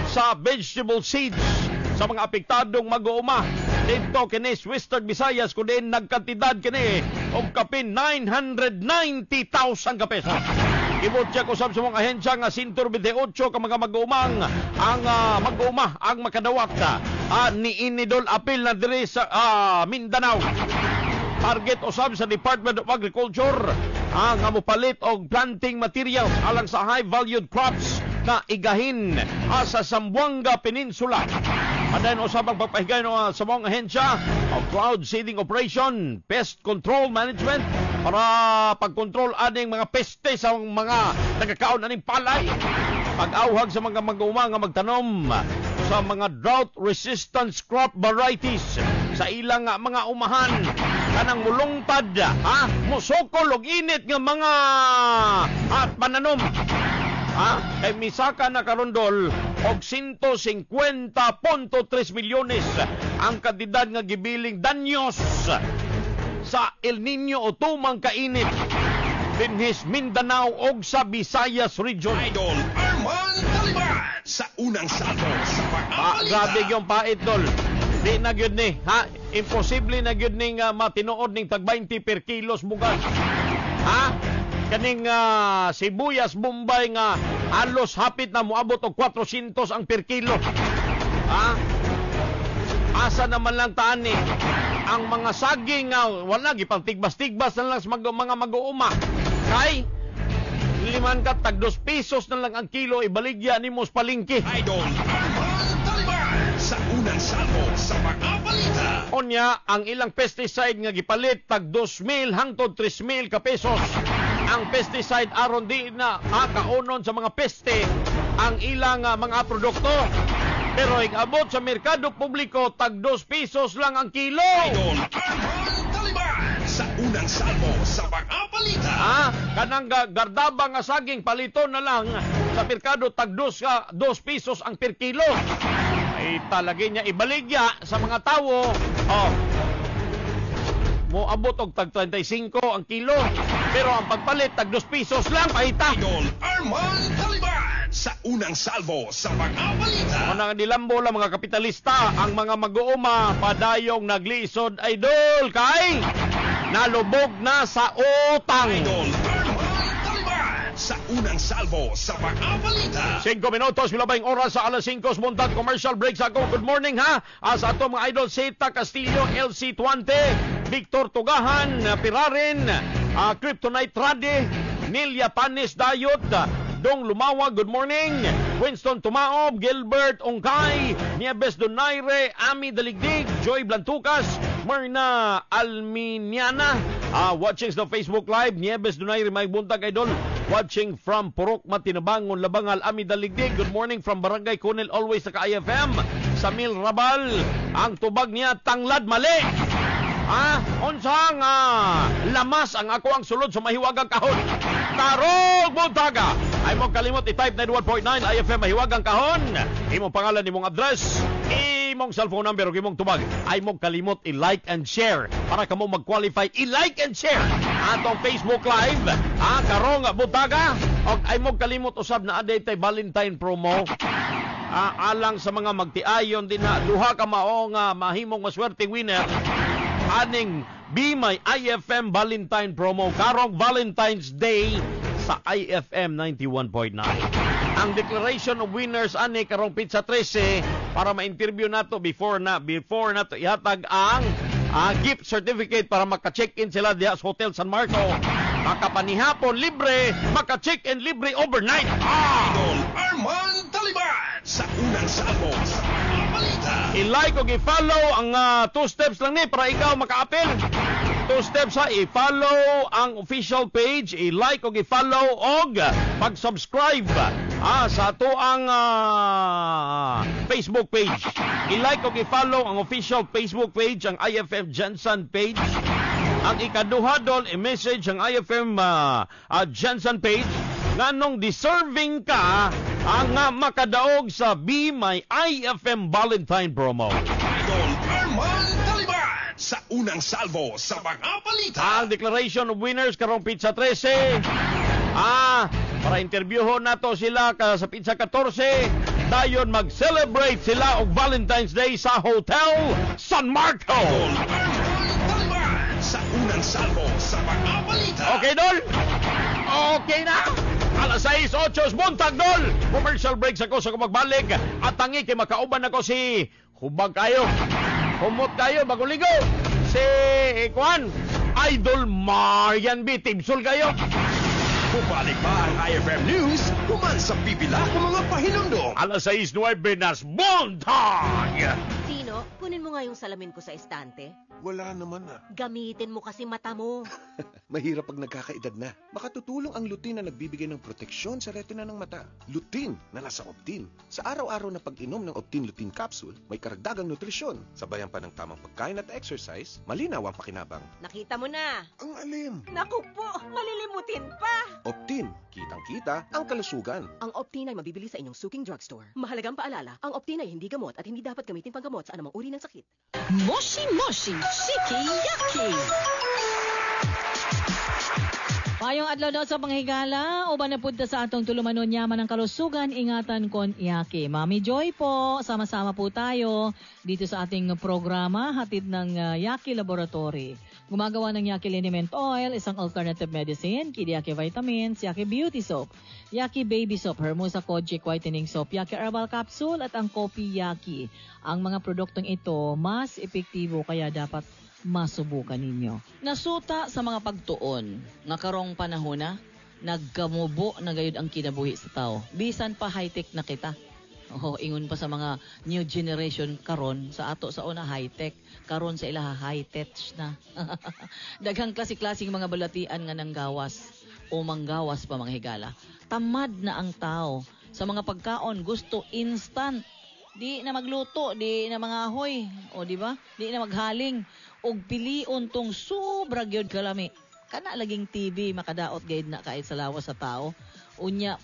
sa vegetable seeds sa mga apektadong mag-uuma. Dito kini Western Visayas kunin nagkantidad kini og kapin 990,000 ka pesos. Ibutya ko sa mga ahensya nga 128 ka mga mag-uumang ang mag-uuma ang makadawat ni Inidol apil na diri sa Mindanao. Target usab sa Department of Agriculture nga mopalit og planting material alang sa high valued crops na igahin sa Zamboanga Peninsula. Madayon usab ang pagpahigay sa mga ahensya of cloud seeding operation, pest control management para pagkontrol aning mga peste sa mga nagakaon aning palay. Pag-awhag sa mga mag-uuma nga magtanom sa mga drought resistant crop varieties sa ilang mga umahan kanang mulungtad musokol og init nga mga pananom. Kay misaka na karondol og 150.3 milyones ang kantidad nga gibiling danyos sa El Nino o tumang kainit dinhis Mindanao og sa Visayas region. Idol Arman Taliban sa unang salvo sa mga grabe yung pait dol. Di na gyud ni imposible na gyud ning matinuod ning tag 20 per kilos bugas. Kaning sibuyas Bombay nga halos hapit na moabot og 400 ang per kilo. Asa naman lang taan ni ang mga saging nga wala gipangtigbas-tigbas na lang sa mga mag-uuma. Kay liman ka tag 2 pesos na lang ang kilo ibaligya nimo sa palengke. Idol Arman Taliban sa unang salvo sa mga balita. Onya ang ilang pesticide nga gipalit tag 2,000 hangtod 3,000 ka pesos. Ang pesticide aron di na kaunon sa mga peste ang ilang mga produkto. Pero abot sa merkado publiko tag 2 pesos lang ang kilo. Idol Arman Taliban sa unang salvo sa mga balita. Kanang gardaba nga saging palito na lang sa merkado tag 2 pesos ang per kilo. Ay talagay niya ibaligya sa mga tawo. Moabot og tag 35 ang kilo. Pero ang pagpalit tag 2 pesos lang paita. Idol Arman Taliban sa unang salvo sa mga balita. Manang nilambo lang mga kapitalista, ang mga mag-uuma padayong naglisod idol kay nalubog na sa utang. Idol Arman Taliban sa unang salvo sa mga balita. 5 minutos, milabay oras sa alas 5 muntat commercial break sa ako. Good morning ha. Sa ato mga idol, Zeta Castillo, LC Tuante, Victor Tugahan, Pirarin, Kryptonite Rade, Nilia Panis Dayot, Dong Lumawa, good morning. Winston Tumaob, Gilbert Ongkay, Nieves Donaire, Ami Daligdig, Joy Blantucas, Marna Alminiana, watching sa Facebook Live, Nieves Donaire, may buntag idol. Watching from Purok Matinabangon, Labangal, Ami Daligdig. Good morning from Barangay Kunil, always sa IFM. Samil Rabal, ang tubag niya, tanglad mali. Unsang lamas ang ako ang sulod sa mahiwagang kahon. Tarog Buntaga. Ay mong kalimot i-type 91.9 IFM mahiwagang kahon. Imong pangalan, imong address, imong cellphone number, imong tubag. Ay mong kalimot i-like and share para kamo mag-qualify. I-like and share atong Facebook Live. Karong Buntaga. O ay mong kalimot usab na aday tay Valentine promo. Alang sa mga magtiayon din na duha ka mao nga mahimong maswerteng winner. Aning Be My IFM Valentine promo karong Valentine's Day sa IFM 91.9. Ang declaration of winners ani karong Pizza 13 para ma-interview nato before nato ihatag ang gift certificate para maka-check-in sila diha sa Hotel San Marco. Makapanihapon libre, maka-check-in libre overnight. Idol Arman Taliban sa unang salvo sa mga balita. I-like o i-follow ang 2 steps lang ni para ikaw maka-apel. 2 steps ha, i-follow ang official page, i-like o i-follow og pag-subscribe sa ato ang Facebook page. I-like o i-follow ang official Facebook page, ang IFM Jensen page. Ang ikaduha doon, i-message ang IFM Jensen page nganong deserving ka ang makadaog sa Be My IFM Valentine promo. Idol Arman Taliban sa unang salvo sa mga balita. Ang declaration of winners karong Pizza 13. Para interviewon nato sila sa Pizza 14. Dayon mag-celebrate sila og Valentine's Day sa Hotel San Marco. Idol Arman Taliban sa unang salvo sa mga balita. Okay, Dol? Okay na. Alas 6:08 buntag, Dol. Commercial break sa ko sa magbalik. At tangi kay makauban ako si Hubag kayo. Humot kayo, bagong ligo. Si Kwan, Idol Marian B. Tibsul kayo. Bumalik pa ang IFM News kuman sa pipila ng mga pahinundong. Alas 6:09 nas buntag. Tino, kunin mo nga yung salamin ko sa estante. Wala naman na. Gamitin mo kasi mata mo. Mahirap pag nagkakaedad na. Makatutulong ang lutein na nagbibigay ng proteksyon sa retina ng mata. Lutein na nasa Optin. Sa araw-araw na pag-inom ng Optin Lutein Capsule, may karagdagang nutrisyon. Sabayan pa ng tamang pagkain at exercise, malinaw ang pakinabang. Nakita mo na. Ang alim. Naku po, malilimutin pa. Optin, kitang-kita ang kalusugan. Ang Optin ay mabibili sa inyong suking drugstore. Mahalagang paalala, ang Optin ay hindi gamot at hindi dapat gamitin panggamot sa anumang uri ng sakit. Moshi Moshi Shiki Yaki. Mayong adlaw daw sa panghigala, uban na punta sa atong tulumanon yaman ng kalusugan, ingatan kon Yaki. Mami Joy po, sama-sama po tayo dito sa ating programa, hatid ng Yaki Laboratory. Gumagawa ng Yaki Liniment Oil, isang alternative medicine, Kid Yaki Vitamins, Yaki Beauty Soap, Yaki Baby Soap, Hermosa Kojic Whitening Soap, Yaki Herbal Capsule at ang Kopi Yaki. Ang mga produktong ito mas epektibo kaya dapat masubukan ninyo. Nasuta sa mga pagtuon nga karong panahon na naggamubo na gayud ang kinabuhi sa tao. Bisan pa high-tech na kita. Ingon pa sa mga new generation karon sa ato sa una high-tech, karon sa ilaha high-tech na. Daghang klase-klaseng mga balatian nga nanggawas o manggawas pa mga higala. Tamad na ang tao sa mga pagkaon, gusto instant. Di na magluto, di na mangahoy, o di ba? Di na maghaling og pilion tong sobra gyud kalami. Kana laging TV makadaot gayud na kahit sa lawas sa tao. Unya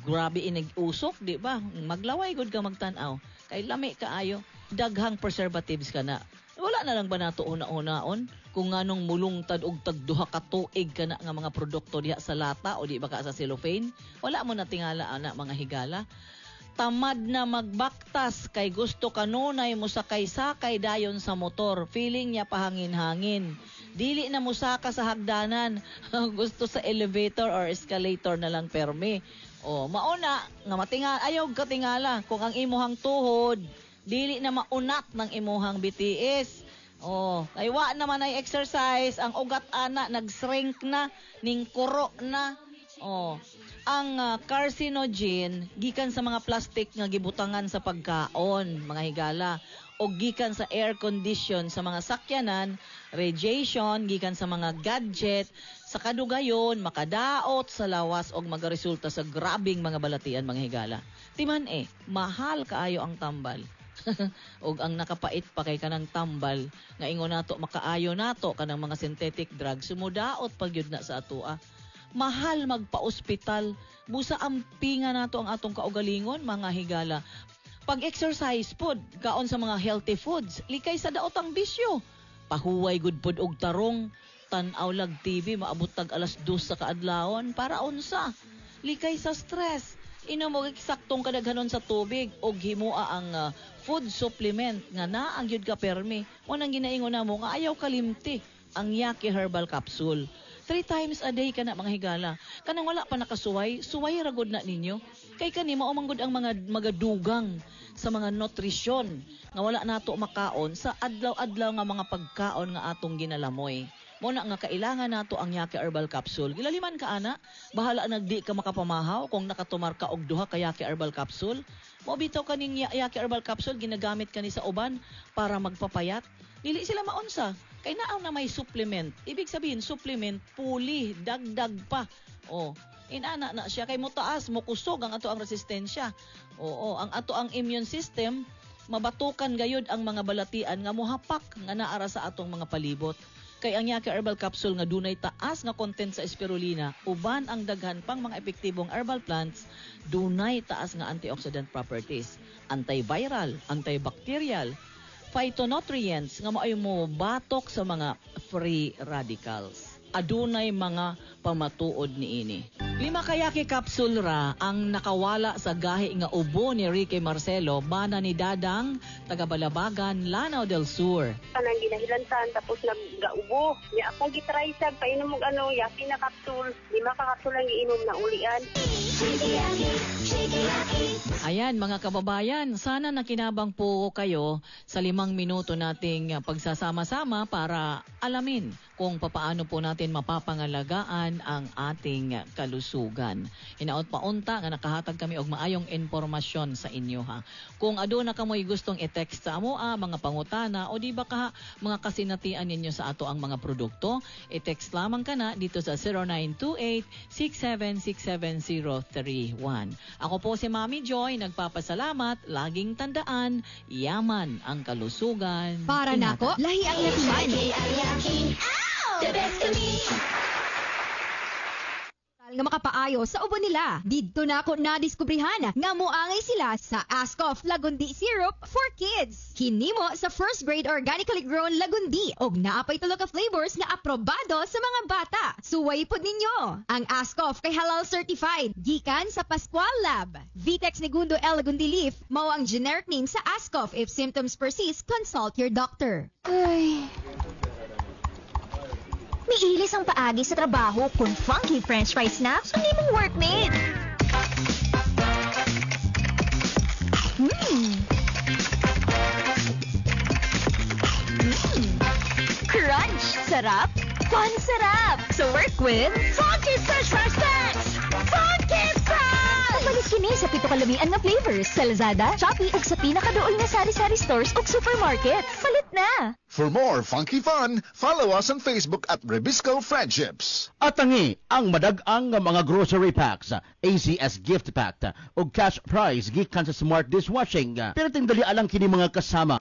grabe inag-usok, di ba? Maglaway gud ka magtan-aw. Kay lami kaayo, daghang preservatives kana. Wala na lang ba nato una-unaon kung nganong mulungtad og tagduha ka tuig kana nga mga produkto diha sa lata o di ba ka sa cellophane? Wala mo na tingala ana mga higala. Tamad na magbaktas kay gusto kanunay mo sakay-sakay dayon sa motor. Feeling niya pahangin-hangin. Dili na mo saka sa hagdanan. Gusto sa elevator or escalator na lang permi. O mauna nga matingal ayaw ka tingala kung ang imuhang tuhod dili na maunat ng imuhang BTS. Kay wa naman ay exercise, ang ugat ana nag-shrink na, ning kuro na. Ang carcinogen gikan sa mga plastic nga gibutangan sa pagkaon, mga higala, o gikan sa air condition sa mga sakyanan, radiation gikan sa mga gadget, sa kadugayon makadaot sa lawas og magaresulta sa grabing mga balatian, mga higala. Timan mahal kaayo ang tambal. Og ang nakapait pa kay kanang tambal nga ingon nato makaayo nato kanang mga synthetic drugs sumudaot pagyud na sa atoa. Mahal magpa-ospital, busa ampinga nato ang atong kaugalingon, mga higala. Pag-exercise pod, kaon sa mga healthy foods, likay sa daot ang bisyo. Pahuway gud pod og tarong, tan-aw lag TV maabot tag alas 2 sa kaadlawon para unsa. Likay sa stress. Inom og eksaktong kadaghanon sa tubig og himua ang food supplement nga naang gyud ka permi. Unang ginaingon namo nga ayaw kalimti ang Yaki Herbal Capsule. 3 times a day kana, mga higala. Kanang wala pa nakasuway, suway ragod na ninyo. Kay kani mao manggod ang mga magadugang sa mga nutrisyon nga wala nato makaon sa adlaw-adlaw nga mga pagkaon nga atong ginalamoy. Muna nga kailangan nato ang Yaki Herbal Capsule. Gilaliman ka ana, bahala nagdi ka makapamahaw kung nakatumar ka og duha ka Yaki Herbal Capsule. Mo bitaw kaning Yaki Herbal Capsule ginagamit kani sa uban para magpapayat. Dili sila maunsa. Kay naaw na may supplement. Ibig sabihin supplement puli, dagdag pa. Inana na siya kay mo taas, mo kusog ang ato ang resistensya. Ang ato ang immune system mabatukan gayud ang mga balatian nga mohapak nga naara sa atong mga palibot. Kay ang Yaki Herbal Capsule nga dunay taas nga content sa spirulina, uban ang daghan pang mga epektibong herbal plants, dunay taas nga antioxidant properties, antiviral, antibacterial, phytonutrients nga maayo mo batok sa mga free radicals. Adunay mga pamatuod niini. 5 ka Yaki Capsule ra ang nakawala sa gahi nga ubo ni Ricky Marcelo, bana ni Dadang, taga Balabagan, Lanao del Sur. Kanang ginahilantan tapos naggaubo. Niya akong gitry sa painom og Yaki na capsule. 5 ka capsule ang iinom na ulian. Ayan mga kababayan, sana nakinabang po kayo sa 5 minuto nating pagsasama-sama para alamin kung papaano po natin mapapangalagaan ang ating kalusugan. Hinaot paunta nga nakahatag kami og maayong impormasyon sa inyo ha. Kung aduna kamoy gustong i-text sa amo mga pangutana o di ba ka mga kasinatian ninyo sa ato ang mga produkto, i-text lamang kana dito sa 0928-6767-031. Ako po si Mami Joy, nagpapasalamat, laging tandaan, yaman ang kalusugan. Para nako, lahi ang yakiman. The best of me. Nga makapaayo sa ubo nila. Didto na ako nadiskubrihan nga moangay sila sa Ascoff Lagundi Syrup for Kids. Hinimo sa first grade organically grown Lagundi og naapay 3 ka flavors nga aprobado sa mga bata. Suway pod ninyo. Ang Ascoff kay halal certified gikan sa Pascual Lab. Vitex Negundo L Lagundi Leaf mao ang generic name sa Ascoff. If symptoms persist, consult your doctor. Ay. Miilis ang paagi sa trabaho kung funky french fry snacks ang imong workmate. Crunch! Sarap! Fun sarap! So work with funky french fry snacks! Funky fries! Papalit kini sa 7 kalamian nga flavors sa Lazada, Shopee ug sa pinakaduol nga sari-sari stores ug supermarket. Palit na! For more funky fun, follow us on Facebook at Rebisco Friendships. At tangi ang madag-ang nga mga grocery packs, ACS Gift Pack ug cash prize gikan sa Smart Dishwashing. Pero ting dali alang kini mga kasama